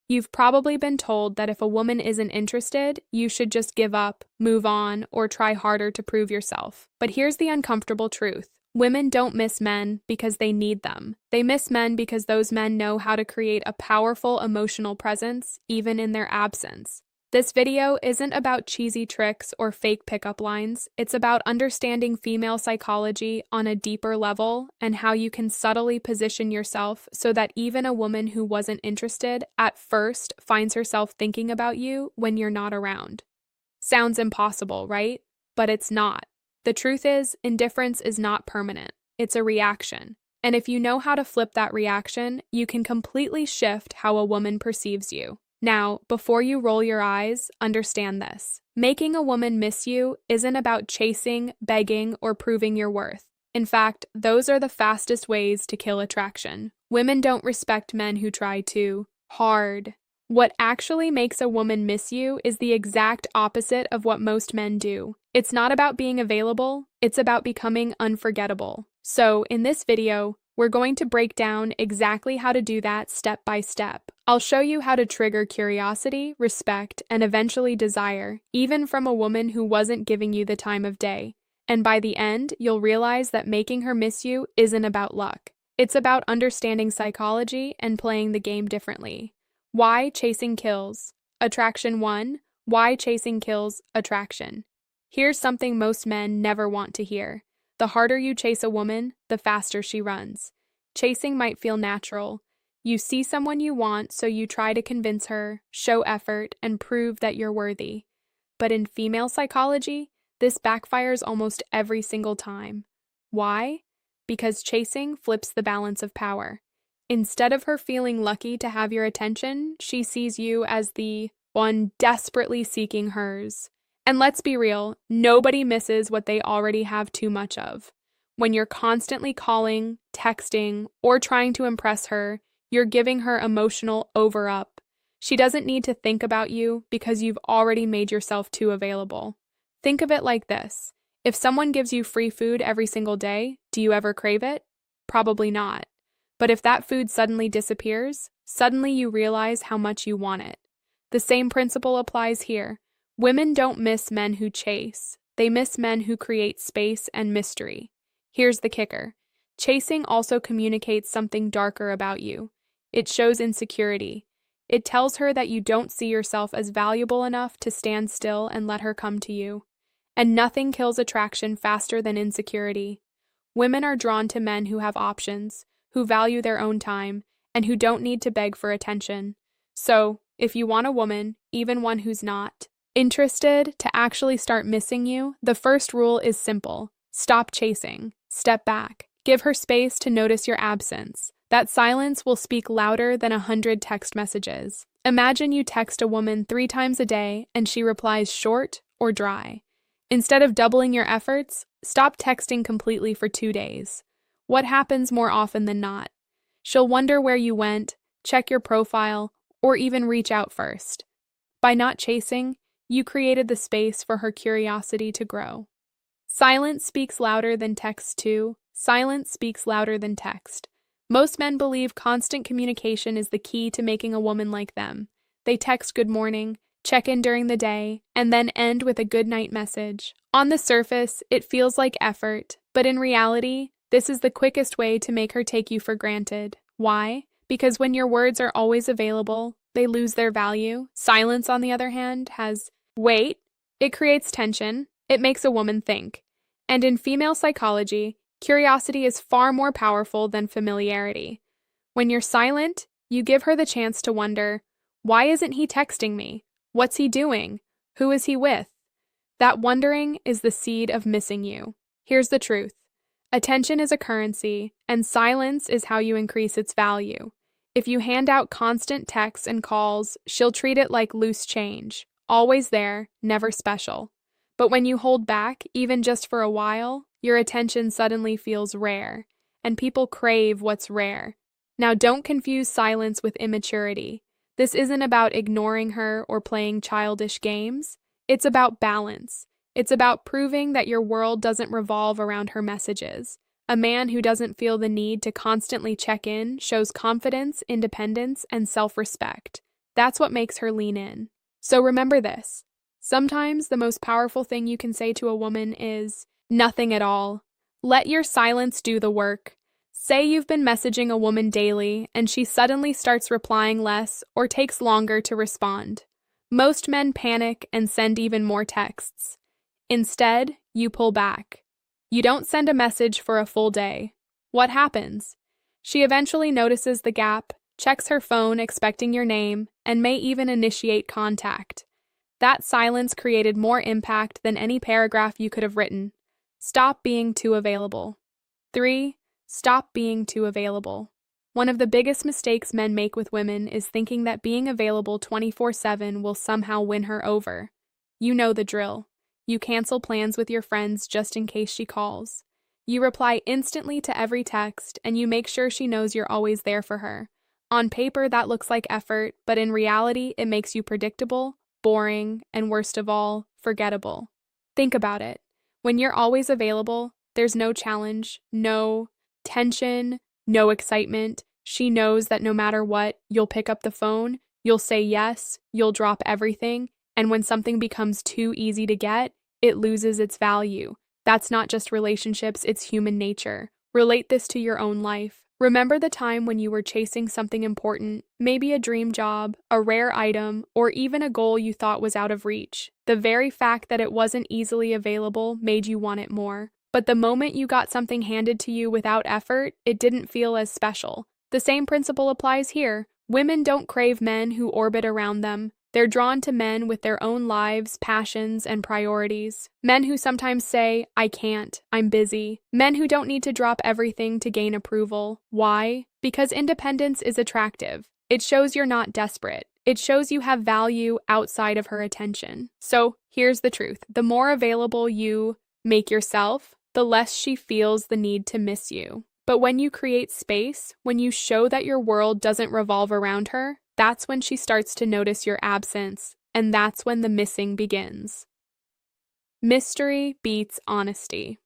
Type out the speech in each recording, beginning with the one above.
You've probably been told that if a woman isn't interested, you should just give up, move on, or try harder to prove yourself. But here's the uncomfortable truth. Women don't miss men because they need them. They miss men because those men know how to create a powerful emotional presence, even in their absence. This video isn't about cheesy tricks or fake pickup lines. It's about understanding female psychology on a deeper level and how you can subtly position yourself so that even a woman who wasn't interested at first finds herself thinking about you when you're not around. Sounds impossible, right? But it's not. The truth is, indifference is not permanent. It's a reaction. And if you know how to flip that reaction, you can completely shift how a woman perceives you. Now, before you roll your eyes, understand this. Making a woman miss you isn't about chasing, begging, or proving your worth. In fact, those are the fastest ways to kill attraction. Women don't respect men who try too hard. What actually makes a woman miss you is the exact opposite of what most men do. It's not about being available, it's about becoming unforgettable. So, in this video, we're going to break down exactly how to do that step by step. I'll show you how to trigger curiosity, respect, and eventually desire, even from a woman who wasn't giving you the time of day. And by the end, you'll realize that making her miss you isn't about luck. It's about understanding psychology and playing the game differently. Why chasing kills? Attraction 1. Why chasing kills attraction? Here's something most men never want to hear. The harder you chase a woman, the faster she runs. Chasing might feel natural. You see someone you want, so you try to convince her, show effort, and prove that you're worthy. But in female psychology, this backfires almost every single time. Why? Because chasing flips the balance of power. Instead of her feeling lucky to have your attention, she sees you as the one desperately seeking hers. And let's be real, nobody misses what they already have too much of. When you're constantly calling, texting, or trying to impress her, you're giving her emotional over-up. She doesn't need to think about you because you've already made yourself too available. Think of it like this. If someone gives you free food every single day, do you ever crave it? Probably not. But if that food suddenly disappears, suddenly you realize how much you want it. The same principle applies here. Women don't miss men who chase. They miss men who create space and mystery. Here's the kicker. Chasing also communicates something darker about you. It shows insecurity. It tells her that you don't see yourself as valuable enough to stand still and let her come to you. And nothing kills attraction faster than insecurity. Women are drawn to men who have options, who value their own time, and who don't need to beg for attention. So, if you want a woman, even one who's not interested, to actually start missing you, the first rule is simple. Stop chasing. Step back. Give her space to notice your absence. That silence will speak louder than 100 text messages. Imagine you text a woman 3 times a day and she replies short or dry. Instead of doubling your efforts, stop texting completely for 2 days. What happens more often than not? She'll wonder where you went, check your profile, or even reach out first. By not chasing, you created the space for her curiosity to grow. Silence speaks louder than text too. Silence speaks louder than text. Most men believe constant communication is the key to making a woman like them. They text good morning, check in during the day, and then end with a good night message. On the surface, it feels like effort, but in reality, this is the quickest way to make her take you for granted. Why? Because when your words are always available, they lose their value. Silence, on the other hand, has weight. It creates tension. It makes a woman think. And in female psychology, curiosity is far more powerful than familiarity. When you're silent, you give her the chance to wonder, why isn't he texting me? What's he doing? Who is he with? That wondering is the seed of missing you. Here's the truth. Attention is a currency, and silence is how you increase its value. If you hand out constant texts and calls, she'll treat it like loose change. Always there, never special. But when you hold back, even just for a while, your attention suddenly feels rare, and people crave what's rare. Now, don't confuse silence with immaturity. This isn't about ignoring her or playing childish games. It's about balance. It's about proving that your world doesn't revolve around her messages. A man who doesn't feel the need to constantly check in shows confidence, independence, and self-respect. That's what makes her lean in. So remember this. Sometimes the most powerful thing you can say to a woman is nothing at all. Let your silence do the work. Say you've been messaging a woman daily and she suddenly starts replying less or takes longer to respond. Most men panic and send even more texts. Instead, you pull back. You don't send a message for a full day. What happens? She eventually notices the gap, checks her phone expecting your name, and may even initiate contact. That silence created more impact than any paragraph you could have written. Stop being too available. 3. Stop being too available. One of the biggest mistakes men make with women is thinking that being available 24/7 will somehow win her over. You know the drill. You cancel plans with your friends just in case she calls. You reply instantly to every text, and you make sure she knows you're always there for her. On paper, that looks like effort, but in reality, it makes you predictable, boring, and worst of all, forgettable. Think about it. When you're always available, there's no challenge, no tension, no excitement. She knows that no matter what, you'll pick up the phone, you'll say yes, you'll drop everything, and when something becomes too easy to get, it loses its value. That's not just relationships, it's human nature. Relate this to your own life. Remember the time when you were chasing something important, maybe a dream job, a rare item, or even a goal you thought was out of reach. The very fact that it wasn't easily available made you want it more. But the moment you got something handed to you without effort, it didn't feel as special. The same principle applies here. Women don't crave men who orbit around them. They're drawn to men with their own lives, passions, and priorities. Men who sometimes say, I can't, I'm busy. Men who don't need to drop everything to gain approval. Why? Because independence is attractive. It shows you're not desperate. It shows you have value outside of her attention. So here's the truth. The more available you make yourself, the less she feels the need to miss you. But when you create space, when you show that your world doesn't revolve around her, that's when she starts to notice your absence, and that's when the missing begins. Mystery beats honesty.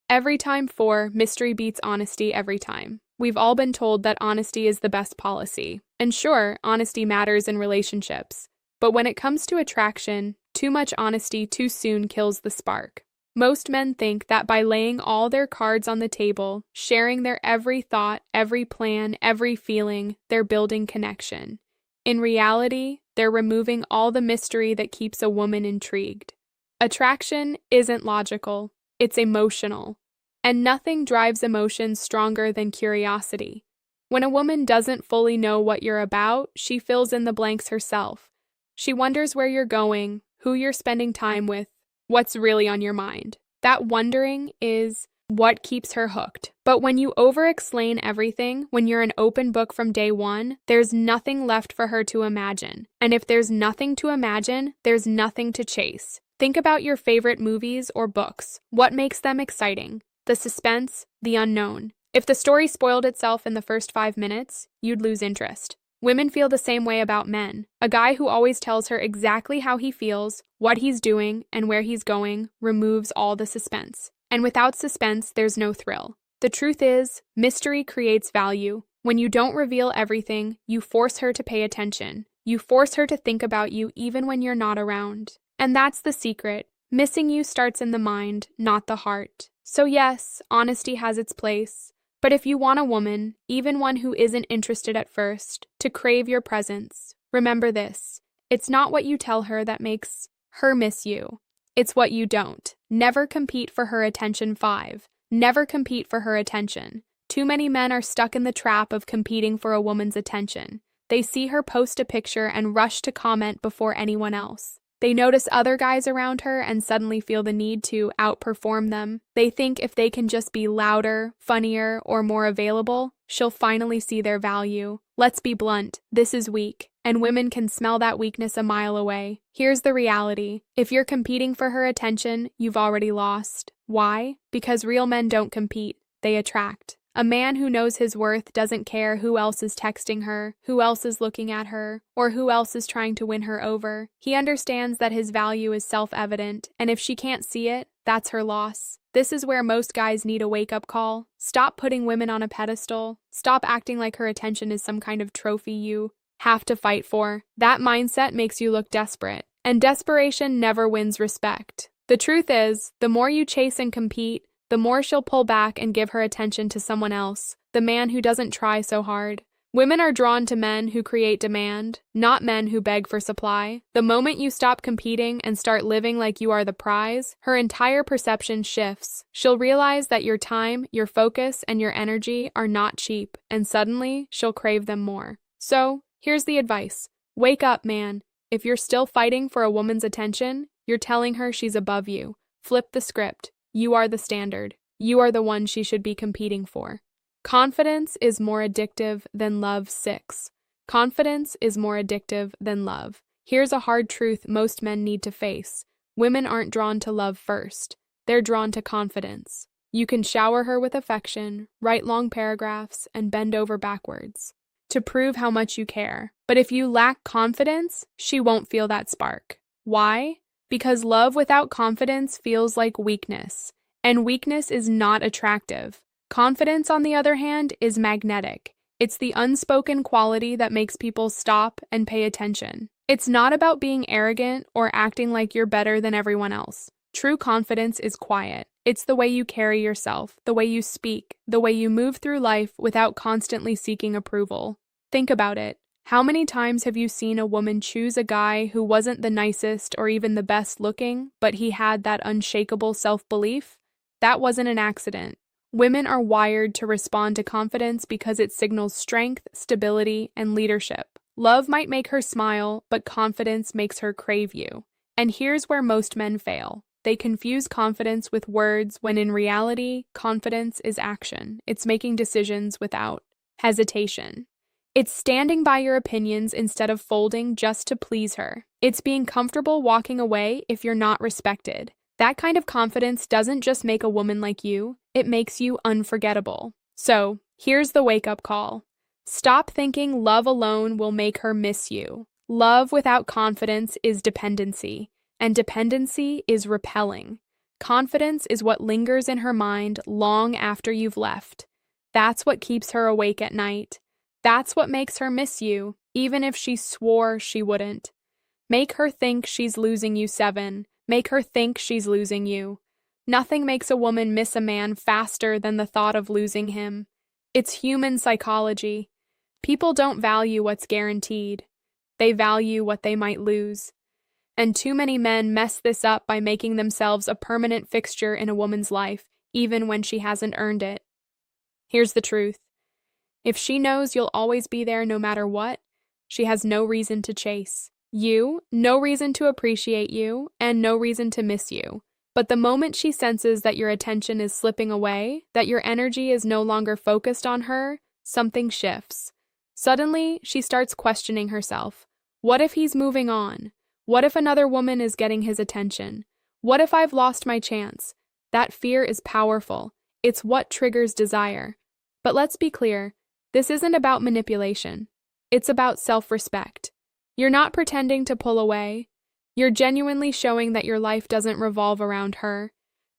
Every time mystery beats honesty every time. We've all been told that honesty is the best policy. And sure, honesty matters in relationships. But when it comes to attraction, too much honesty too soon kills the spark. Most men think that by laying all their cards on the table, sharing their every thought, every plan, every feeling, they're building connection. In reality, they're removing all the mystery that keeps a woman intrigued. Attraction isn't logical, it's emotional. And nothing drives emotions stronger than curiosity. When a woman doesn't fully know what you're about, she fills in the blanks herself. She wonders where you're going, who you're spending time with, what's really on your mind. That wondering is what keeps her hooked. But when you over-explain everything, when you're an open book from day one, there's nothing left for her to imagine. And if there's nothing to imagine, there's nothing to chase. Think about your favorite movies or books. What makes them exciting? The suspense, the unknown. If the story spoiled itself in the first 5 minutes, you'd lose interest. Women feel the same way about men. A guy who always tells her exactly how he feels, what he's doing, and where he's going removes all the suspense. And without suspense, there's no thrill. The truth is, mystery creates value. When you don't reveal everything, you force her to pay attention. You force her to think about you even when you're not around. And that's the secret. Missing you starts in the mind, not the heart. So yes, honesty has its place. But if you want a woman, even one who isn't interested at first, to crave your presence, remember this. It's not what you tell her that makes her miss you. It's what you don't. Never compete for her attention. 5. Never compete for her attention. Too many men are stuck in the trap of competing for a woman's attention. They see her post a picture and rush to comment before anyone else. They notice other guys around her and suddenly feel the need to outperform them. They think if they can just be louder, funnier, or more available, she'll finally see their value. Let's be blunt, this is weak, and women can smell that weakness a mile away. Here's the reality. If you're competing for her attention, you've already lost. Why? Because real men don't compete, they attract. A man who knows his worth doesn't care who else is texting her, who else is looking at her, or who else is trying to win her over. He understands that his value is self-evident, and if she can't see it, that's her loss. This is where most guys need a wake-up call. Stop putting women on a pedestal. Stop acting like her attention is some kind of trophy you have to fight for. That mindset makes you look desperate, and desperation never wins respect. The truth is, the more you chase and compete, the more she'll pull back and give her attention to someone else, the man who doesn't try so hard. Women are drawn to men who create demand, not men who beg for supply. The moment you stop competing and start living like you are the prize, her entire perception shifts. She'll realize that your time, your focus, and your energy are not cheap, and suddenly she'll crave them more. So, here's the advice. Wake up, man. If you're still fighting for a woman's attention, you're telling her she's above you. Flip the script. You are the standard. You are the one she should be competing for. Confidence is more addictive than love. 6. Confidence is more addictive than love. Here's a hard truth most men need to face. Women aren't drawn to love first. They're drawn to confidence. You can shower her with affection, write long paragraphs, and bend over backwards to prove how much you care. But if you lack confidence, she won't feel that spark. Why? Because love without confidence feels like weakness, and weakness is not attractive. Confidence, on the other hand, is magnetic. It's the unspoken quality that makes people stop and pay attention. It's not about being arrogant or acting like you're better than everyone else. True confidence is quiet. It's the way you carry yourself, the way you speak, the way you move through life without constantly seeking approval. Think about it. How many times have you seen a woman choose a guy who wasn't the nicest or even the best looking, but he had that unshakable self-belief? That wasn't an accident. Women are wired to respond to confidence because it signals strength, stability, and leadership. Love might make her smile, but confidence makes her crave you. And here's where most men fail. They confuse confidence with words when in reality, confidence is action. It's making decisions without hesitation. It's standing by your opinions instead of folding just to please her. It's being comfortable walking away if you're not respected. That kind of confidence doesn't just make a woman like you, it makes you unforgettable. So, here's the wake-up call. Stop thinking love alone will make her miss you. Love without confidence is dependency, and dependency is repelling. Confidence is what lingers in her mind long after you've left. That's what keeps her awake at night. That's what makes her miss you, even if she swore she wouldn't. Make her think she's losing you. 7. Make her think she's losing you. Nothing makes a woman miss a man faster than the thought of losing him. It's human psychology. People don't value what's guaranteed. They value what they might lose. And too many men mess this up by making themselves a permanent fixture in a woman's life, even when she hasn't earned it. Here's the truth. If she knows you'll always be there no matter what, she has no reason to chase you, no reason to appreciate you, and no reason to miss you. But the moment she senses that your attention is slipping away, that your energy is no longer focused on her, something shifts. Suddenly, she starts questioning herself. What if he's moving on? What if another woman is getting his attention? What if I've lost my chance? That fear is powerful. It's what triggers desire. But let's be clear, this isn't about manipulation. It's about self-respect. You're not pretending to pull away. You're genuinely showing that your life doesn't revolve around her.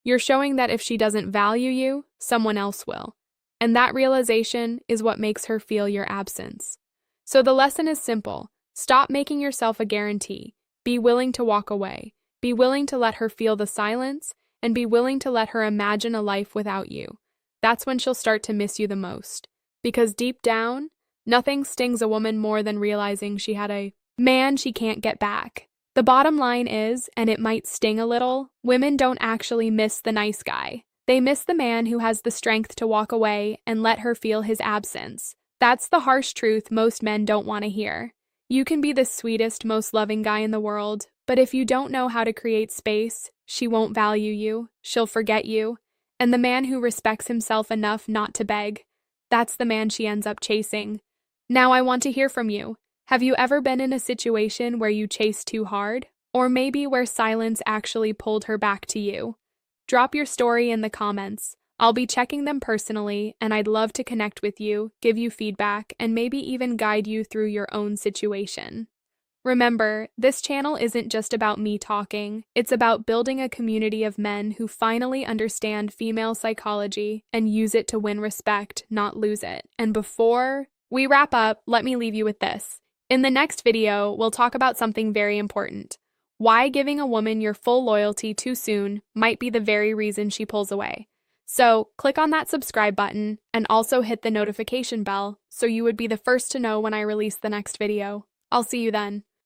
You're showing that if she doesn't value you, someone else will. And that realization is what makes her feel your absence. So the lesson is simple. Stop making yourself a guarantee. Be willing to walk away. Be willing to let her feel the silence, and be willing to let her imagine a life without you. That's when she'll start to miss you the most. Because deep down, nothing stings a woman more than realizing she had a man she can't get back. The bottom line is, and it might sting a little, women don't actually miss the nice guy. They miss the man who has the strength to walk away and let her feel his absence. That's the harsh truth most men don't want to hear. You can be the sweetest, most loving guy in the world, but if you don't know how to create space, she won't value you, she'll forget you. And the man who respects himself enough not to beg, that's the man she ends up chasing. Now I want to hear from you. Have you ever been in a situation where you chased too hard? Or maybe where silence actually pulled her back to you? Drop your story in the comments. I'll be checking them personally, and I'd love to connect with you, give you feedback, and maybe even guide you through your own situation. Remember, this channel isn't just about me talking. It's about building a community of men who finally understand female psychology and use it to win respect, not lose it. And before we wrap up, let me leave you with this. In the next video, we'll talk about something very important: why giving a woman your full loyalty too soon might be the very reason she pulls away. So, click on that subscribe button and also hit the notification bell so you would be the first to know when I release the next video. I'll see you then.